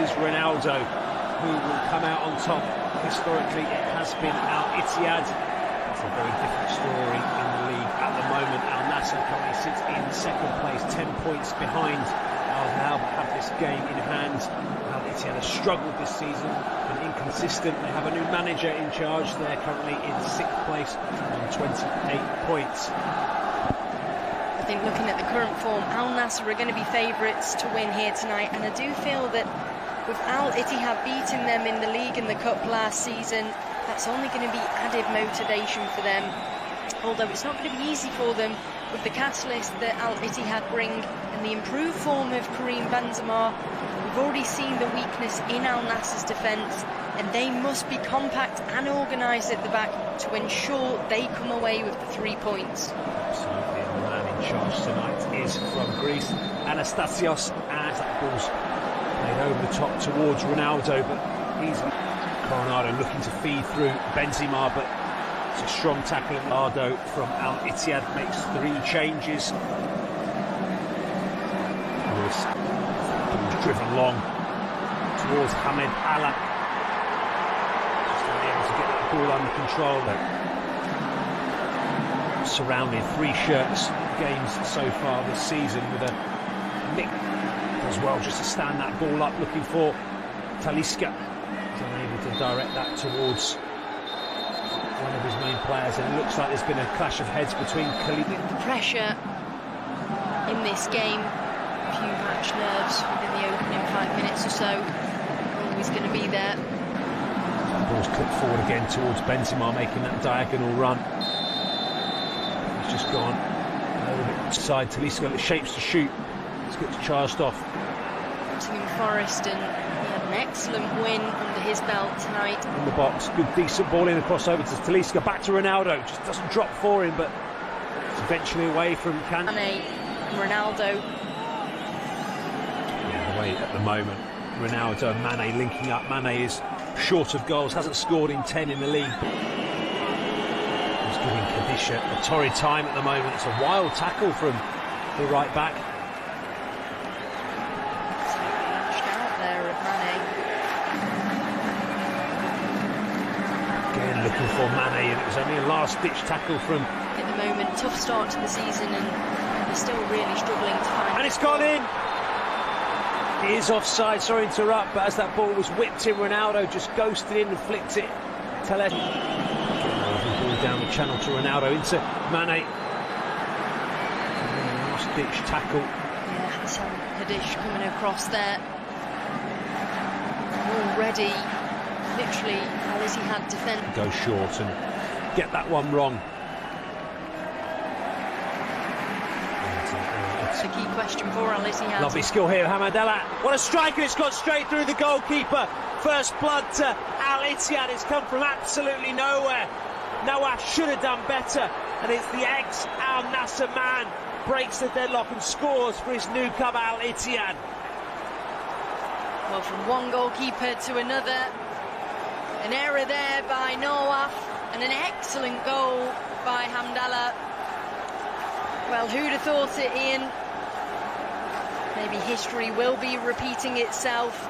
is Ronaldo who will come out on top. Historically, it has been Ittihad. It's a very different story in the league at the moment. Nassr currently sits in second place, 10 points behind Al-Hilal, but have this game in hand. Ittihad has struggled this season, been inconsistent. They have a new manager in charge. They're currently in 6th place on 28 points. I think looking at the current form, Al-Nassr are going to be favourites to win here tonight, and I do feel that with Al-Ittihad beating them in the league and the cup last season, that's only going to be added motivation for them. Although it's not going to be easy for them with the cast list that Al-Ittihad bring and the improved form of Karim Benzema. We've already seen the weakness in Al-Nassr's defence, and they must be compact and organised at the back to ensure they come away with the 3 points. Absolutely, and the man in charge tonight is from Greece, Anastasios, as that ball's played over the top towards Ronaldo, but he's Ronaldo looking to feed through Benzema, but it's a strong tackle. Ronaldo from Al-Ittihad makes 3 changes. Ball's driven long towards Hamed Allah. Just able to get that ball under control though. Surrounding 3 shirts games so far this season with a nick as well, just to stand that ball up, looking for Talisca. He's unable to direct that towards one of his main players, and it looks like there's been a clash of heads between Khalid. The pressure in this game, a few match nerves within the opening 5 minutes or so, are always going to be there. The ball's clipped forward again towards Benzema, making that diagonal run. He's just gone a little bit side. Talisca shapes to shoot. He's got charged off. Nottingham Forest, and he had an excellent win under his belt tonight. In the box, good decent ball in, across over to Talisca, back to Ronaldo. Just doesn't drop for him, but it's eventually away from Mane and Ronaldo. Yeah, the way at the moment, Ronaldo and Mane linking up. Mane is short of goals, hasn't scored in 10 in the league. He's giving Kadisha a torrid time at the moment. It's a wild tackle from the right back. Again looking for Mane, and it was only a last-ditch tackle from... At the moment, tough start to the season, and they're still really struggling to find... And it's gone in! It is offside, sorry to interrupt, but as that ball was whipped in, Ronaldo just ghosted in and flicked it. Ball down the channel to Ronaldo, into Mane. Last-ditch tackle. Yeah, Hassan Hadish coming across there. Already, literally, Al-Ittihad defend. Go short and get that one wrong. That's the key question for Al-Ittihad. Lovely skill here, Hamed Allah. What a striker, it's got straight through the goalkeeper. First blood to Al-Ittihad. It's come from absolutely nowhere. Noah should have done better, and it's the ex-Al-Nassr man breaks the deadlock and scores for his new club, Al-Ittihad. Well, from one goalkeeper to another, an error there by Nawaf, and an excellent goal by Hamdallah. Well, who'd have thought it, Ian? Maybe history will be repeating itself.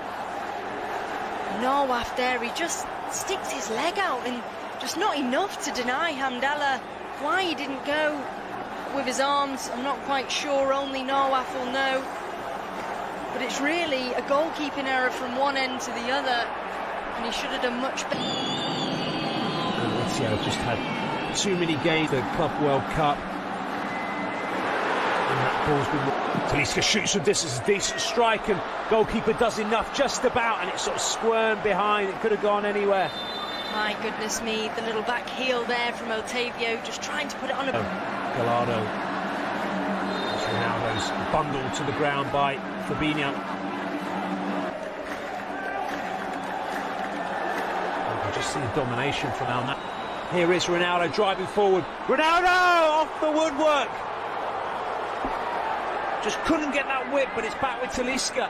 Nawaf there, he just sticks his leg out, and just not enough to deny Hamdallah. Why he didn't go with his arms, I'm not quite sure, only Nawaf will know. But it's really a goalkeeping error from one end to the other, and he should have done much better. Ittihad just had too many games, the Club World Cup. And that ball's been... Talisca shoots from distance, a decent strike, and goalkeeper does enough just about, and it sort of squirmed behind. It could have gone anywhere. My goodness me, the little back heel there from Otavio, just trying to put it on a... Gallardo. Ronaldo's bundled to the ground by Fabinho. You just see the domination from Al-Nassr. Here is Ronaldo driving forward. Ronaldo off the woodwork. Just couldn't get that whip, but it's back with Talisca.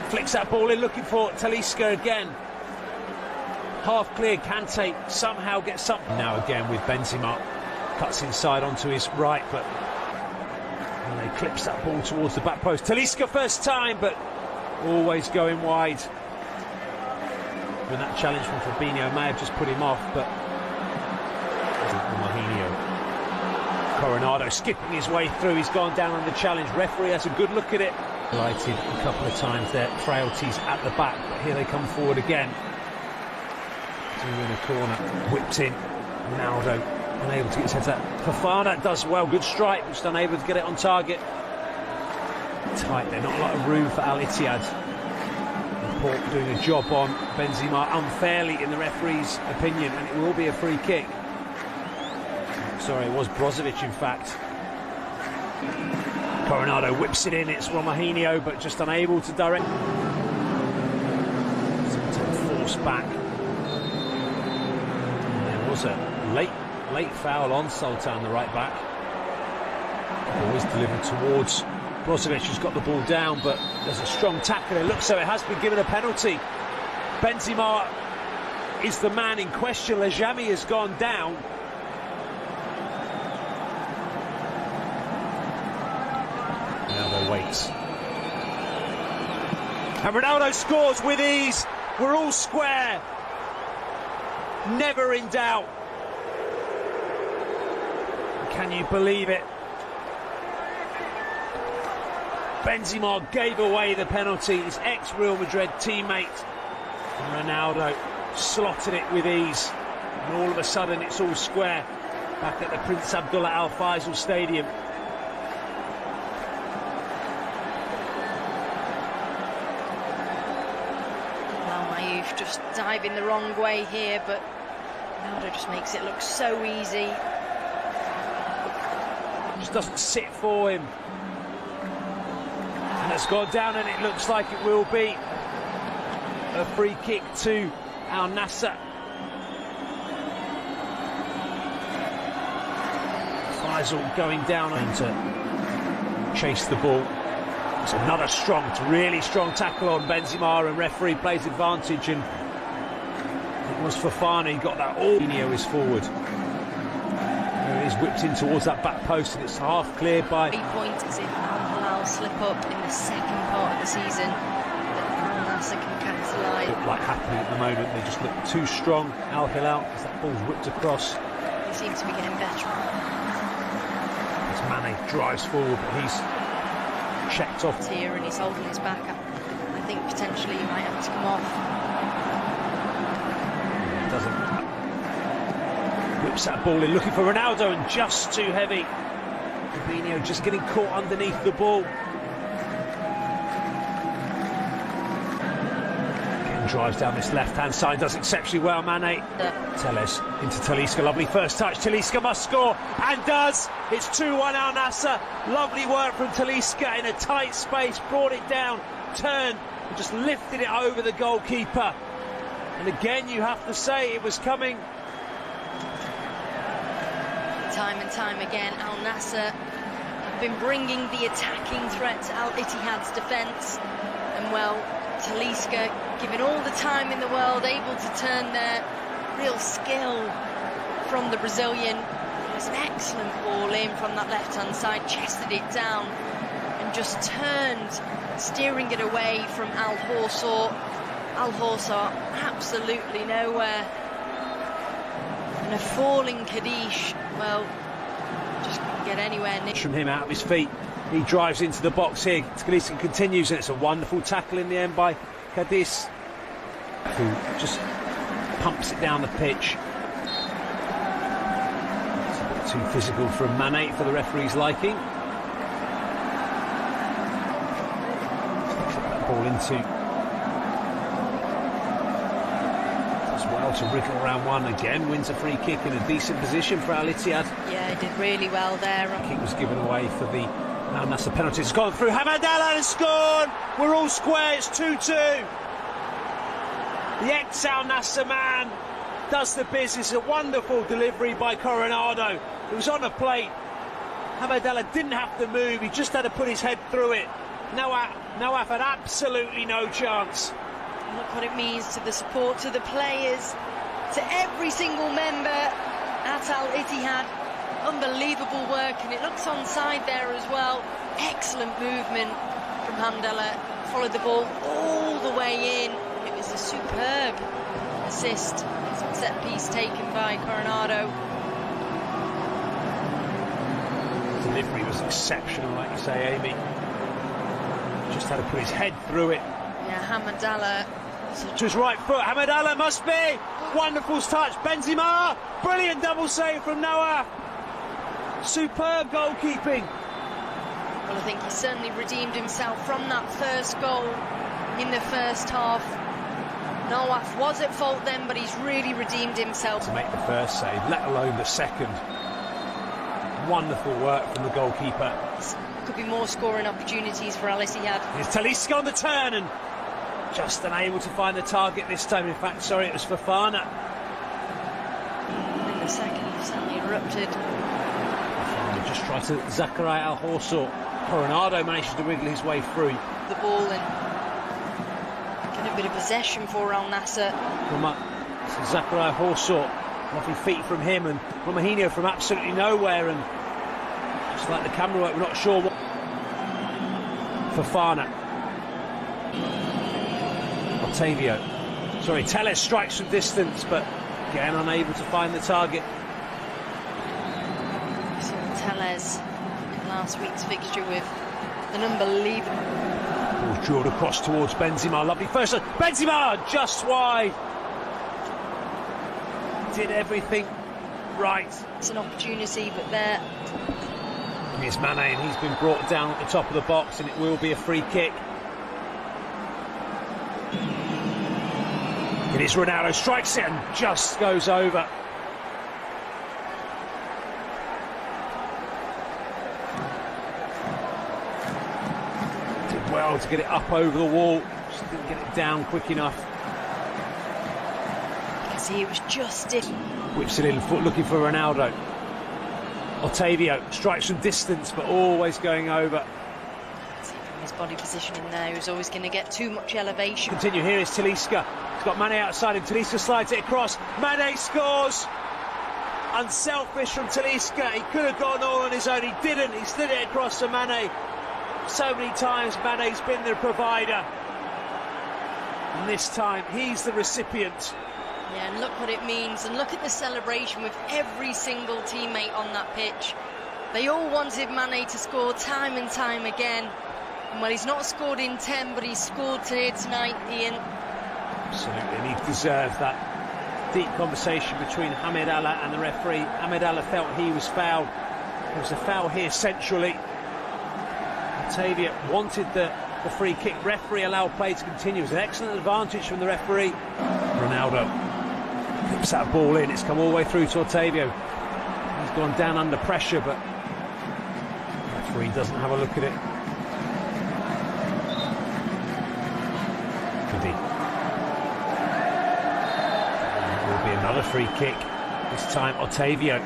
Flicks that ball in, looking for Talisca again. Half clear, Kante somehow gets something. Now again with Benzema. Cuts inside onto his right, but And they clips that ball towards the back post. Talisca first time, but always going wide. And that challenge from Fabinho may have just put him off, but Mahinho. Coronado skipping his way through. He's gone down on the challenge. Referee has a good look at it. Highlighted a couple of times their frailties at the back, but here they come forward again. Two in a corner, whipped in. Ronaldo unable to get his head to that. Fofana does well, good strike, just unable to get it on target. Tight there, not a lot of room for Al Ittihad. Port doing a job on Benzema unfairly in the referee's opinion, and it will be a free kick. Sorry, it was Brozovic in fact. Coronado whips it in, it's Romahinho, but just unable to direct. Force back. And there was a late foul on Sultan, the right back. Always delivered towards Brozovic, who's got the ball down, but there's a strong tackle. It looks so it has been given a penalty. Benzema is the man in question. Lejami has gone down. Ronaldo waits. And Ronaldo scores with ease. We're all square. Never in doubt. Can you believe it? Benzema gave away the penalty. His ex-Real Madrid teammate. And Ronaldo slotted it with ease. And all of a sudden it's all square. Back at the Prince Abdullah Al Faisal Stadium. Just diving the wrong way here, but Ronaldo just makes it look so easy. Just doesn't sit for him. And it's gone down, and it looks like it will be a free kick to Al Nassr. Faisal going down to chase the ball. It's another really strong tackle on Benzema, and referee plays advantage, and it was Fofana. He got that all. Nino is forward. There it is, whipped in towards that back post, and it's half cleared by. 3 points as if Al slip up in the second part of the season that Al Nassr can capitalise. Look like happening at the moment. They just look too strong. Al Hilal, as that ball's whipped across. He seems to be getting better. As Mane drives forward, but he's checked off here, and he's holding his back up. I think potentially he might have to come off. Doesn't. Whips that ball in, looking for Ronaldo, and just too heavy. Fabinho just getting caught underneath the ball. Again drives down this left-hand side, does exceptionally well. Mane. Telles into Talisca, lovely first touch. Talisca must score, and does. It's 2-1 Al Nassr. Lovely work from Talisca in a tight space, brought it down, turned, and just lifted it over the goalkeeper. And again, you have to say it was coming. Time and time again, Al Nassr have been bringing the attacking threat to Al Ittihad's defence. And well, Talisca, given all the time in the world, able to turn their real skill from the Brazilian. It was an excellent ball in from that left-hand side, chested it down and just turned, steering it away from Al Horsor. Al Horsor absolutely nowhere. And a falling Kadish, well, just couldn't get anywhere near. From him out of his feet, he drives into the box here. Talisca continues, and it's a wonderful tackle in the end by Cadiz, who just pumps it down the pitch. It's a bit too physical from Mane for the referee's liking. Put that ball into as well to wriggle around one again. Wins a free kick in a decent position for Al Ittihad. Yeah, he did really well there. Kick was given away for the Al Nassr penalty. It's gone through. Hamadallah has scored. We're all square. It's 2-2. The ex-Al Nassr man does the business. A wonderful delivery by Coronado. It was on a plate. Hamadallah didn't have to move. He just had to put his head through it. Nawaf had absolutely no chance. Look what it means to the support, to the players, to every single member at Al Ittihad. Unbelievable work, and it looks onside there as well. Excellent movement from Hamdallah. Followed the ball all the way in. It was a superb assist. Set piece taken by Ronaldo. Delivery was exceptional, like you say, Amy. Just had to put his head through it. Yeah, Hamdallah. To his right foot, Hamdallah must be. Wonderful touch, Benzema. Brilliant double save from Noah. Superb goalkeeping. Well, I think he certainly redeemed himself from that first goal in the first half. Nawaf was at fault then, but he's really redeemed himself. To make the first save, let alone the second. Wonderful work from the goalkeeper. Could be more scoring opportunities for Al Ittihad. Here's Talisca on the turn and just unable to find the target this time. In fact, sorry, it was Fofana. In the second, he certainly erupted. Fofana just tried to Zakaria Al-Horsor. Ronaldo manages to wiggle his way through. The ball and get a bit of possession for Al Nassr. Zakaria Al-Horsor. Lovely feet from him, and Romahinho from absolutely nowhere, and just like the camera work, we're not sure what. Fofana. Otavio. Sorry, Telles strikes from distance, but again unable to find the target. So Telles in last week's fixture with an unbelievable. Ball drilled across towards Benzema. Lovely first. Benzema just wide. Did everything right. It's an opportunity, but there. Here's Mane, and he's been brought down at the top of the box, and it will be a free kick. It is Ronaldo, strikes it and just goes over. Did well to get it up over the wall, just didn't get it down quick enough. See, it was just it. Whips it in, foot looking for Ronaldo. Otavio strikes from distance, but always going over. See, from his body positioning there, he was always going to get too much elevation. Continue, here is Talisca. He's got Mane outside him. Talisca slides it across. Mane scores. Unselfish from Talisca. He could have gone all on his own. He didn't. He slid it across to Mane. So many times Mane's been the provider. And this time, he's the recipient. Yeah, and look what it means, and look at the celebration with every single teammate on that pitch. They all wanted Mane to score time and time again. And well, he's not scored in 10, but he's scored here tonight, Ian. Absolutely, and he deserves that deep conversation between Hamdallah and the referee. Hamdallah felt he was fouled. There was a foul here centrally. Otavio wanted the free kick. Referee allowed play to continue. It was an excellent advantage from the referee. Ronaldo clips that ball in. It's come all the way through to Otavio. He's gone down under pressure, but the referee doesn't have a look at it. Could he? It will be another free kick. This time Otavio.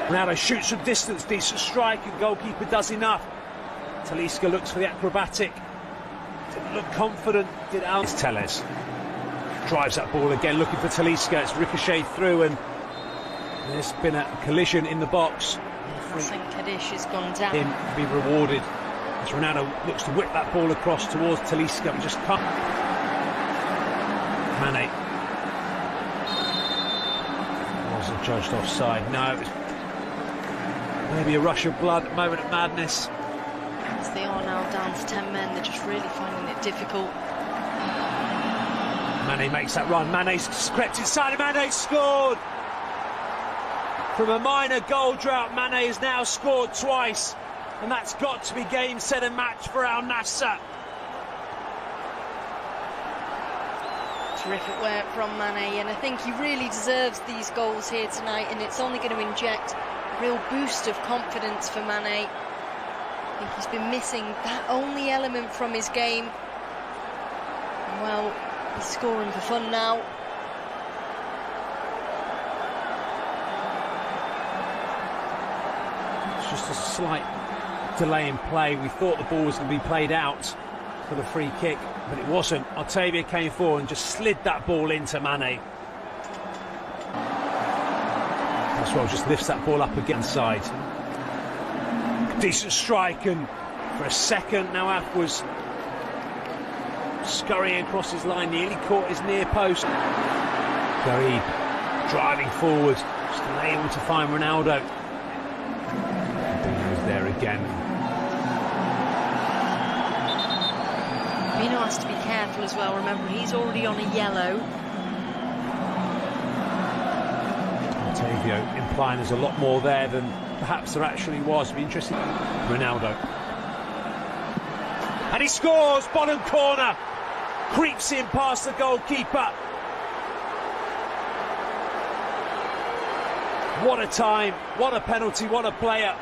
Ronaldo shoots from distance, decent strike, and goalkeeper does enough. Talisca looks for the acrobatic. Didn't look confident, did Al. Telles drives that ball again, looking for Talisca. It's ricocheted through, and there's been a collision in the box. St. Kadish has gone down. Him be rewarded as Ronaldo looks to whip that ball across towards Talisca, but just can't. Mane wasn't judged offside. No, it was maybe a rush of blood, a moment of madness. As they are now down to 10 men, they're just really finding it difficult. Mane makes that run. Mane's crept inside, and Mane scored. From a minor goal drought, Mane has now scored twice, and that's got to be game, set and match for Al Nassr. Terrific work from Mane, and I think he really deserves these goals here tonight, and it's only going to inject a real boost of confidence for Mane. I think he's been missing that only element from his game. And well, he's scoring for fun now. It's just a slight delay in play. We thought the ball was going to be played out for the free kick, but it wasn't. Otavio came forward and just slid that ball into Mane. Maxwell just lifts that ball up against side. Decent strike, and for a second now was scurrying across his line, nearly caught his near post. Gary driving forward, just unable to find Ronaldo. He was there again. Mino has to be careful as well. Remember, he's already on a yellow. Octavio implying there's a lot more there than perhaps there actually was. Be interesting. Ronaldo. And he scores! Bottom corner! Creeps in past the goalkeeper. What a time, what a penalty, what a player.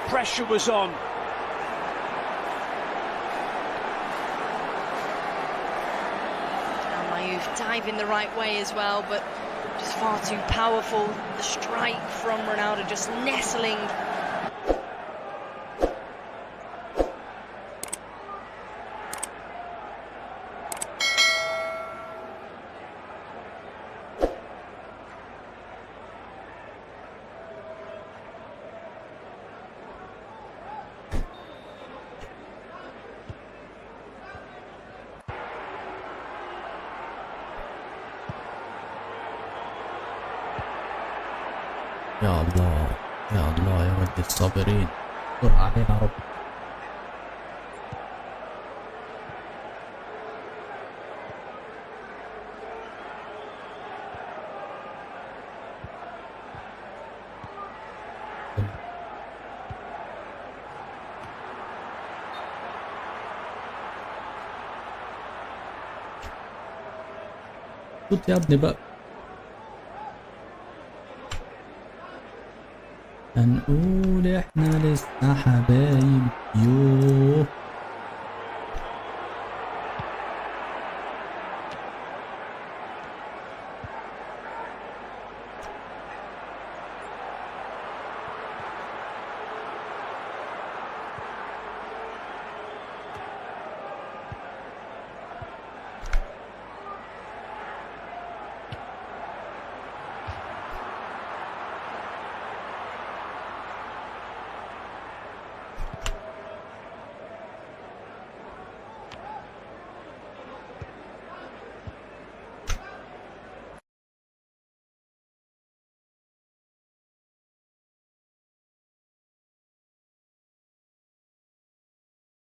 Pressure was on. Diving the right way as well, but just far too powerful. The strike from Ronaldo just nestling. يا الله يا الله يا ولد الصابرين دور علينا رب. شوت يا ابني بقى. هنقول احنا لسه حبايب. يوه